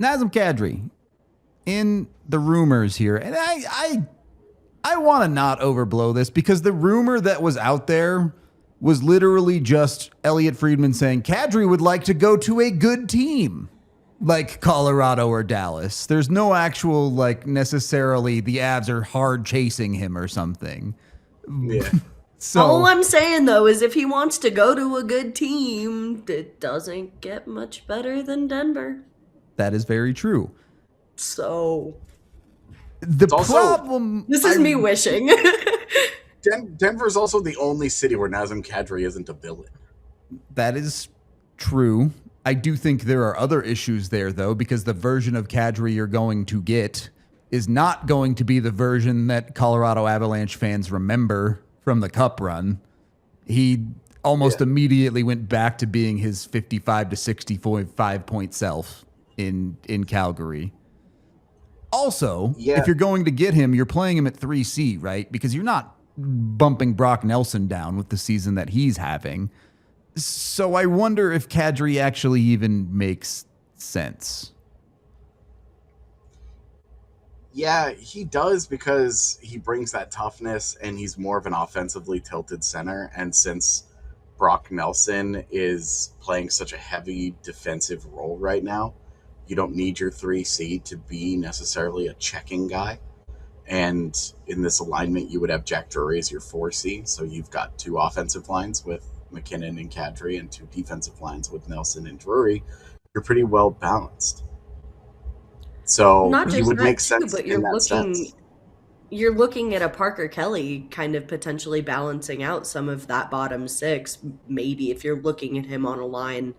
Nazem Kadri in the rumors here, and I want to not overblow this because the rumor that was out there was literally just Elliotte Friedman saying Kadri would like to go to a good team like Colorado or Dallas. There's no actual, like, necessarily the Avs are hard chasing him or something. Yeah. All So I'm saying, though, is if he wants to go to a good team, it doesn't get much better than Denver. that is very true. So, The It's also- problem. this is me wishing. Denver's also the only city where Nazem Kadri isn't a villain. That is true. I do think there are other issues there, though, because the version of Kadri you're going to get is not going to be the version that Colorado Avalanche fans remember from the Cup run. He almost immediately went back to being his 55 to 65 point self in Calgary. Also, if you're going to get him, you're playing him at 3C, right? Because you're not bumping Brock Nelson down with the season that he's having. So I wonder if Kadri actually even makes sense. Yeah, he does because he brings that toughness and he's more of an offensively tilted center. And since Brock Nelson is playing such a heavy defensive role right now, you don't need your 3C to be necessarily a checking guy. And in this alignment, you would have Jack Drury as your 4C. So you've got two offensive lines with McKinnon and Kadri and two defensive lines with Nelson and Drury. You're pretty well balanced. So not he just would that, make too, sense but in that sense. you're looking at a Parker Kelly kind of potentially balancing out some of that bottom six, maybe if you're looking at him on a line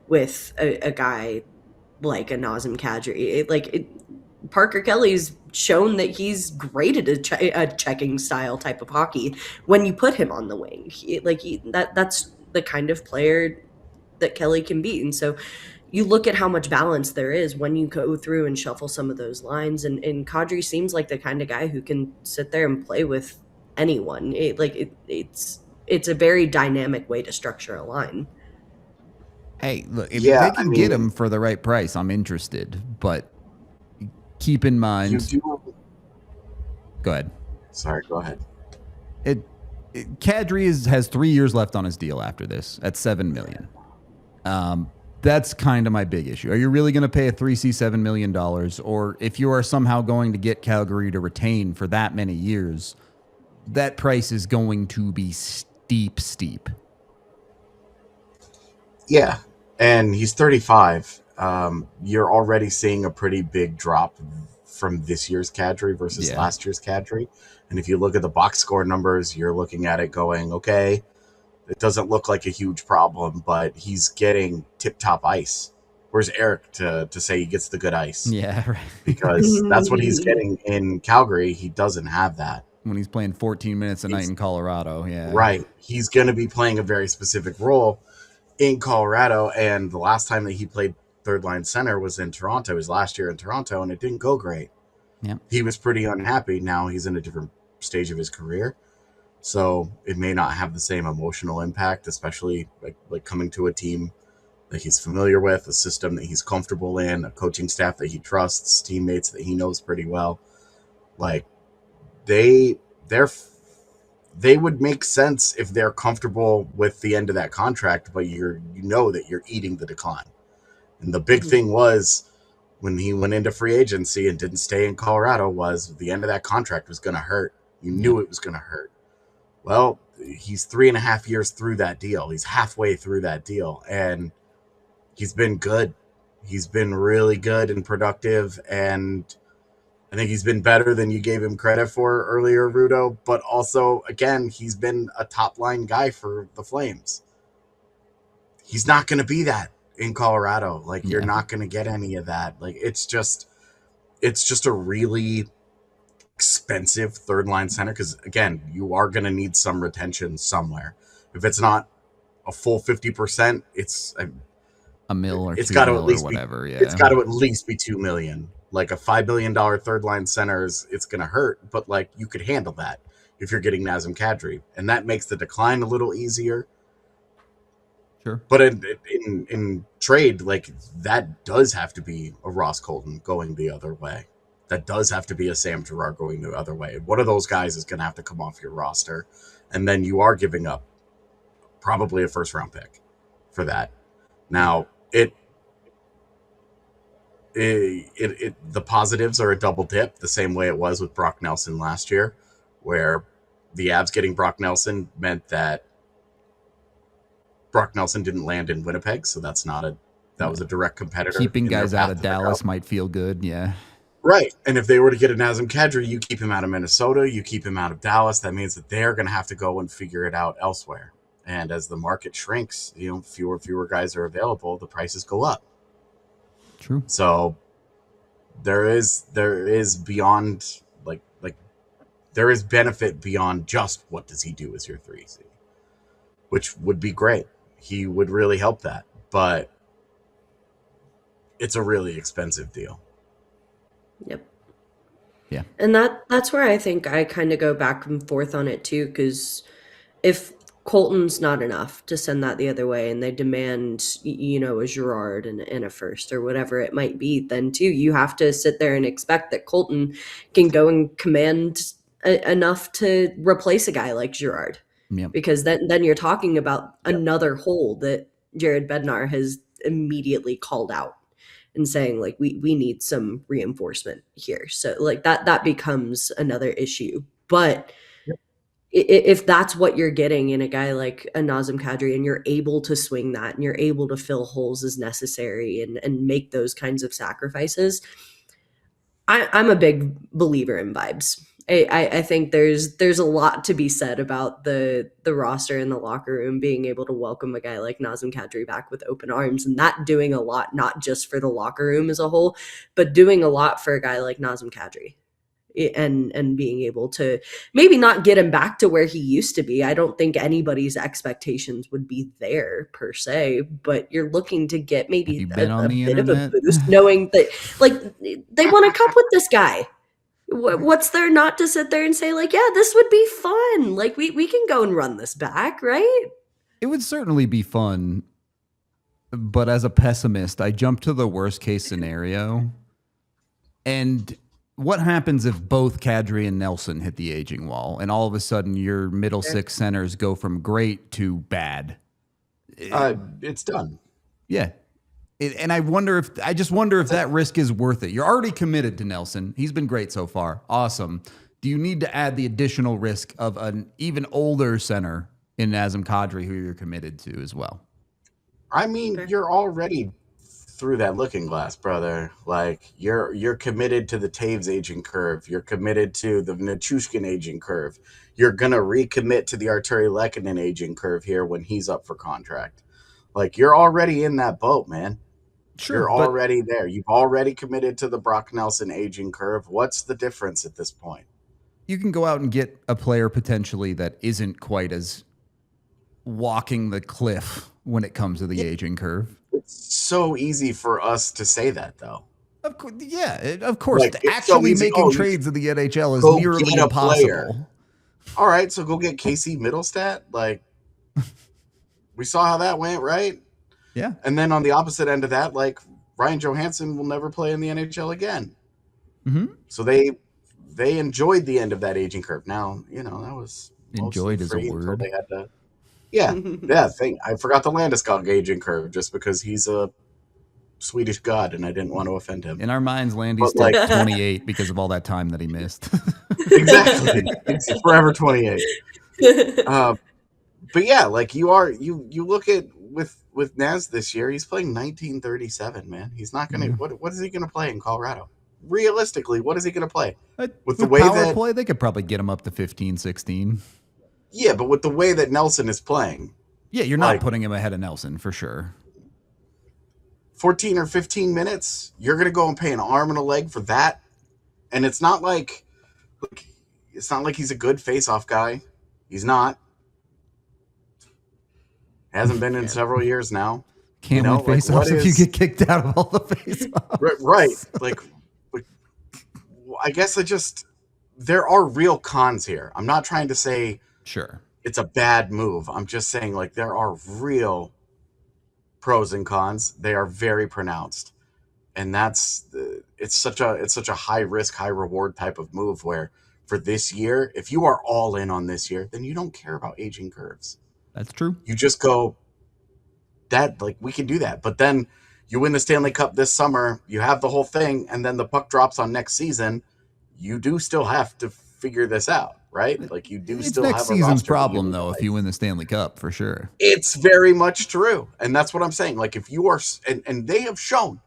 with a guy like a Nazem Kadri. Parker Kelly's shown that he's great at a checking style type of hockey when you put him on the wing. That's the kind of player that Kelly can be. And so you look at how much balance there is when you go through and shuffle some of those lines. And Kadri seems like the kind of guy who can sit there and play with anyone. It's a very dynamic way to structure a line. Hey, look, if they can get him for the right price, I'm interested. But keep in mind... Go ahead. Sorry, go ahead. Kadri has 3 years left on his deal after this at $7 million. That's kind of my big issue. Are you really going to pay a 3C $7 million? Or if you are somehow going to get Calgary to retain for that many years, that price is going to be steep. Yeah, and he's 35. You're already seeing a pretty big drop from this year's Kadri versus last year's Kadri. And if you look at the box score numbers, you're looking at it going, okay, it doesn't look like a huge problem, but he's getting tip-top ice. Where's Eric to say he gets the good ice? Yeah, right. Because that's what he's getting in Calgary. He doesn't have that. When he's playing 14 minutes a night in Colorado, yeah. Right. He's going to be playing a very specific role in Colorado, and the last time that he played third-line center was in Toronto. It was last year in Toronto, and it didn't go great. Yep. He was pretty unhappy. Now he's in a different stage of his career. So it may not have the same emotional impact, especially like coming to a team that he's familiar with, a system that he's comfortable in, a coaching staff that he trusts, teammates that he knows pretty well. Like they would make sense if they're comfortable with the end of that contract, but you know that you're eating the decline. And the big thing was when he went into free agency and didn't stay in Colorado was the end of that contract was going to hurt. You knew it was going to hurt. Well, he's 3.5 years through that deal. He's halfway through that deal, and he's been good. He's been really good and productive, and I think he's been better than you gave him credit for earlier, Rudo. But also, again, he's been a top-line guy for the Flames. He's not going to be that in Colorado. You're not going to get any of that. It's just a really expensive third line center because, again, you are going to need some retention somewhere. If it's not a full 50%, it's a mil or it's $2 got to at least or whatever. Be, yeah, it's got to at least be $2 million. Like a $5 billion third line center it's going to hurt, but you could handle that if you're getting Nazem Kadri, and that makes the decline a little easier. Sure. But in trade, like that does have to be a Ross Colton going the other way. That does have to be a Sam Girard going the other way. One of those guys is going to have to come off your roster, and then you are giving up probably a first round pick for that. Now the positives are a double dip, the same way it was with Brock Nelson last year, where the Avs getting Brock Nelson meant that Brock Nelson didn't land in Winnipeg, so that was a direct competitor. Keeping in their guys path out of to the Dallas Cup. might feel good. Yeah. Right. And if they were to get a Nazem Kadri, you keep him out of Minnesota, you keep him out of Dallas. That means that they're going to have to go and figure it out elsewhere. And as the market shrinks, fewer guys are available, the prices go up. True. So there is beyond like there is benefit beyond just what does he do as your 3C, which would be great. He would really help that, but it's a really expensive deal. Yep. Yeah. And that's where I think I kind of go back and forth on it too, because if Colton's not enough to send that the other way and they demand, a Girard and a first or whatever it might be, then too, you have to sit there and expect that Colton can go and command enough to replace a guy like Girard. Yep. Because then you're talking about another hole that Jared Bednar has immediately called out and saying, like, we need some reinforcement here. So like that becomes another issue. But if that's what you're getting in a guy like a Nazem Kadri, and you're able to swing that and you're able to fill holes as necessary and make those kinds of sacrifices, I'm a big believer in vibes. I think there's a lot to be said about the roster and the locker room being able to welcome a guy like Nazem Kadri back with open arms, and that doing a lot, not just for the locker room as a whole, but doing a lot for a guy like Nazem Kadri. And being able to maybe not get him back to where he used to be. I don't think anybody's expectations would be there per se, but you're looking to get maybe a bit of a boost, knowing that like they want to cup with this guy. What's there not to sit there and say, like, yeah, this would be fun. Like we can go and run this back, right? It would certainly be fun, but as a pessimist, I jump to the worst case scenario. And what happens if both Kadri and Nelson hit the aging wall, and all of a sudden your middle six centers go from great to bad? It's done. Yeah. And I just wonder if that risk is worth it. You're already committed to Nelson. He's been great so far. Awesome. Do you need to add the additional risk of an even older center in Nazem Kadri who you're committed to as well? I mean, you're already through that looking glass, brother. Like you're committed to the Taves aging curve. You're committed to the Nichushkin aging curve. You're gonna recommit to the Arturi Lehkonen aging curve here when he's up for contract. Like you're already in that boat, man. Sure, you're already there. You've already committed to the Brock Nelson aging curve. What's the difference at this point? You can go out and get a player potentially that isn't quite as walking the cliff when it comes to the aging curve. It's so easy for us to say that, though. Of course, yeah, of course. Like, actually making trades in the NHL is nearly impossible. All right, so go get Casey Middlestat. Like, we saw how that went, right? Yeah. And then on the opposite end of that, like, Ryan Johansson will never play in the NHL again. Mm-hmm. So they enjoyed the end of that aging curve. Now, that was enjoyed as a word. They had to, I forgot the Landeskog aging curve just because he's a Swedish god and I didn't want to offend him. In our minds, Landy's like 28 because of all that time that he missed. Exactly. He's forever 28. But yeah, like you look at with Naz this year, he's playing 1937, man. He's not going to what is he going to play in Colorado? Realistically, what is he going to play? With the way power play, they could probably get him up to 15, 16. Yeah, but with the way that Nelson is playing. Yeah, you're not putting him ahead of Nelson for sure. 14 or 15 minutes, you're going to go and pay an arm and a leg for that? And it's not like he's a good face-off guy. He's not. Hasn't been in several years now. Can't win face-offs if you get kicked out of all the face-offs. Right. Like, I guess there are real cons here. I'm not trying to say sure it's a bad move. I'm just saying, like, there are real pros and cons. They are very pronounced, and it's such a high risk, high reward type of move. Where for this year, if you are all in on this year, then you don't care about aging curves. That's true. You just go that like we can do that, but then you win the Stanley Cup this summer, you have the whole thing, and then the puck drops on next season. You do still have to figure this out, right? Like you do It's still next have a season's roster problem, that though, if you win the Stanley Cup, for sure. It's very much true, and that's what I'm saying. Like if you are, and they have shown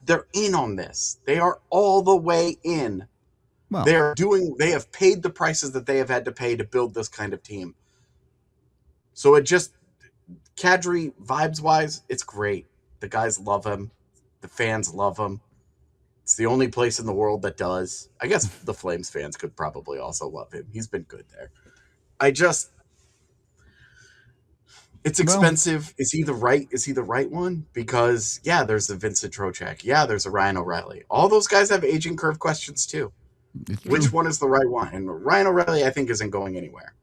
they're in on this. They are all the way in. Well, They have paid the prices that they have had to pay to build this kind of team. So it just Kadri vibes wise, it's great. The guys love him. The fans love him. It's the only place in the world that does. I guess the Flames fans could probably also love him. He's been good there. It's expensive. Is he the right one? Because yeah, there's a Vincent Trocheck. Yeah, there's a Ryan O'Reilly. All those guys have aging curve questions too. Which one is the right one? And Ryan O'Reilly, I think, isn't going anywhere.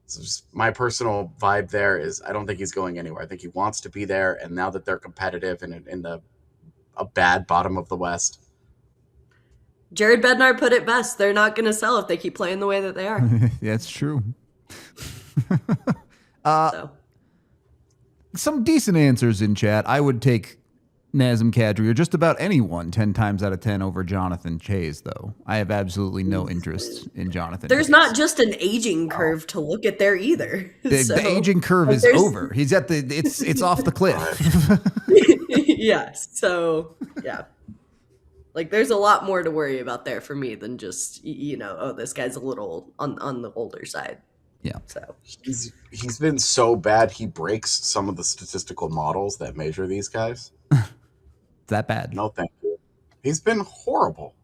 So just my personal vibe there is I don't think he's going anywhere. I think he wants to be there, and now that they're competitive and in a bad bottom of the West. Jared Bednar put it best. They're not going to sell if they keep playing the way that they are. That's true. So. Some decent answers in chat. I would take Nazem Kadri or just about anyone 10 times out of 10 over Jonathan Chase, though. I have absolutely no interest in Jonathan There's Chase. not just an aging curve to look at there either. The aging curve is over. He's at it's off the cliff. Yeah. So yeah. Like there's a lot more to worry about there for me than just, oh, this guy's a little on the older side. Yeah. So he's been so bad he breaks some of the statistical models that measure these guys. That bad? No, thank you. He's been horrible.